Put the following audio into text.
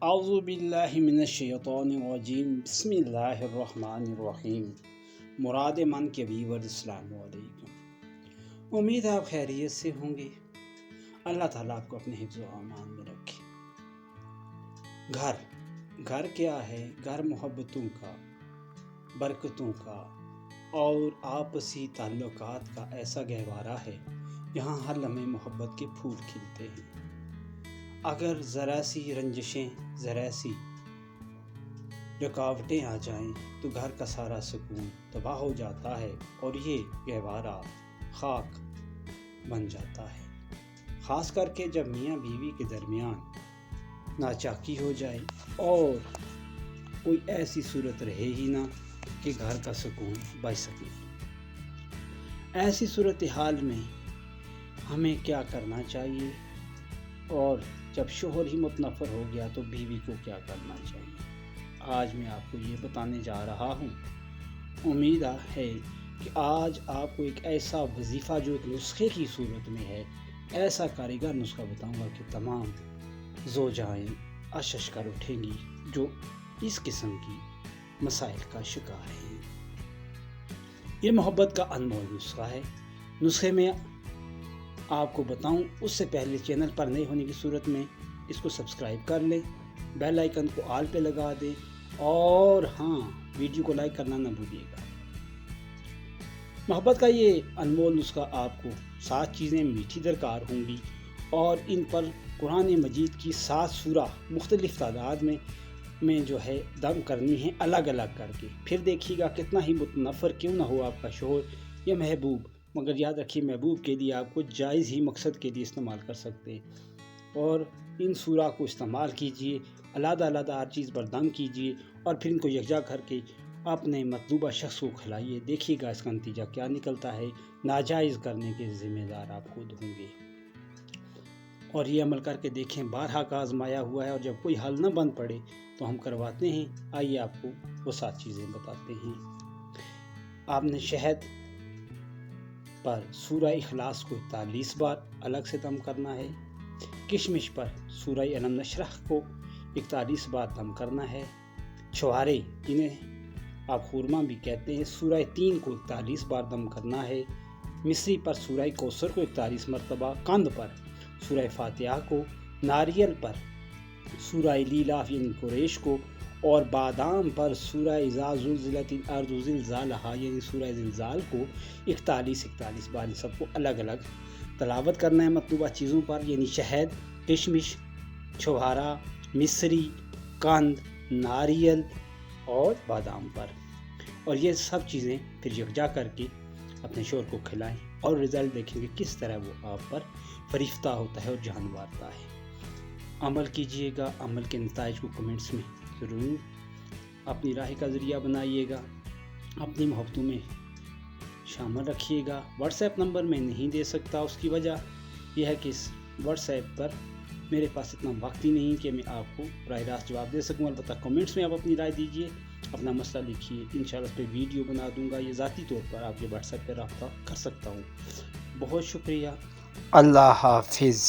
اعوذ باللہ من الشیطان الرجیم بسم اللہ الرحمن الرحیم۔ مراد من کے ویور السلام علیکم، امید ہے آپ خیریت سے ہوں گے۔ اللہ تعالیٰ آپ کو اپنے حفظ و امان میں رکھے۔ گھر کیا ہے؟ گھر محبتوں کا، برکتوں کا اور آپسی تعلقات کا ایسا گہوارہ ہے جہاں ہر لمحے محبت کے پھول کھلتے ہیں۔ اگر ذرا سی رنجشیں، ذرا سی رکاوٹیں آ جائیں تو گھر کا سارا سکون تباہ ہو جاتا ہے اور یہ گہوارہ خاک بن جاتا ہے۔ خاص کر کے جب میاں بیوی کے درمیان ناچاکی ہو جائے اور کوئی ایسی صورت رہے ہی نہ کہ گھر کا سکون بچ سکے۔ ایسی صورتحال میں ہمیں کیا کرنا چاہیے، اور جب شوہر ہی متنفر ہو گیا تو بیوی کو کیا کرنا چاہیے، آج میں آپ کو یہ بتانے جا رہا ہوں۔ امید ہے کہ آج آپ کو ایک ایسا وظیفہ جو ایک نسخے کی صورت میں ہے، ایسا کاریگر نسخہ بتاؤں گا کہ تمام زوجائیں اشش کر اٹھیں گی جو اس قسم کی مسائل کا شکار ہیں۔ یہ محبت کا انمول نسخہ ہے۔ نسخے میں آپ کو بتاؤں اس سے پہلے چینل پر نئے ہونے کی صورت میں اس کو سبسکرائب کر لیں، بیل آئیکن کو آل پہ لگا دیں اور ہاں، ویڈیو کو لائک کرنا نہ بھولیے گا۔ محبت کا یہ انمول نسخہ آپ کو 7 چیزیں میٹھی درکار ہوں گی اور ان پر قرآن مجید کی 7 سورہ مختلف تعداد میں جو ہے دم کرنی ہے، الگ الگ کر کے۔ پھر دیکھیے گا کتنا ہی متنفر کیوں نہ ہو آپ کا شوہر یا محبوب، مگر یاد رکھیے محبوب کے لیے آپ کو جائز ہی مقصد کے لیے استعمال کر سکتے ہیں۔ اور ان سورہ کو استعمال کیجئے، علیحدہ علیحدہ ہر چیز پر دم کیجئے اور پھر ان کو یکجا کر کے اپنے مطلوبہ شخص کو کھلائیے۔ دیکھیے گا اس کا نتیجہ کیا نکلتا ہے۔ ناجائز کرنے کے ذمہ دار آپ خود ہوں گے، اور یہ عمل کر کے دیکھیں، بارہا کا آزمایا ہوا ہے، اور جب کوئی حل نہ بن پڑے تو ہم کرواتے ہیں۔ آئیے آپ کو وہ 7 چیزیں بتاتے ہیں۔ آپ نے شہد پر سورہ اخلاص کو 41 بار الگ سے دم کرنا ہے۔ کشمش پر سورہ الم نشرح کو 41 بار دم کرنا ہے۔ چھوارے، جنہیں آپ خورما بھی کہتے ہیں، سورہ 3 کو 41 بار دم کرنا ہے۔ مصری پر سورہ کوثر کو 41 مرتبہ، قند پر سورہ فاتحہ کو، ناریل پر سورہ لیلاف یعنی قریش کو، اور بادام پر سورہ اذا زلزلت الارض زلزالہا یعنی سورہ زلزال کو 41 بار سب کو الگ الگ تلاوت کرنا ہے مطلوبہ چیزوں پر، یعنی شہد، کشمش، چھوہارا، مصری، قند، ناریل اور بادام پر، اور یہ سب چیزیں پھر یکجا کر کے اپنے شوہر کو کھلائیں اور رزلٹ دیکھیں گے کس طرح وہ آپ پر فریفتہ ہوتا ہے اور جان مارتا ہے۔ عمل کیجئے گا، عمل کے نتائج کو کمنٹس میں ضرور اپنی راہ کا ذریعہ بنائیے گا، اپنی محبتوں میں شامل رکھیے گا۔ واٹس ایپ نمبر میں نہیں دے سکتا، اس کی وجہ یہ ہے کہ اس واٹس ایپ پر میرے پاس اتنا وقت ہی نہیں کہ میں آپ کو براہ راست جواب دے سکوں۔ البتہ کمنٹس میں آپ اپنی رائے دیجئے، اپنا مسئلہ لکھیے، انشاءاللہ اس پہ ویڈیو بنا دوں گا، یہ ذاتی طور پر آپ کے واٹس ایپ پہ رابطہ کر سکتا ہوں۔ بہت شکریہ، اللہ حافظ۔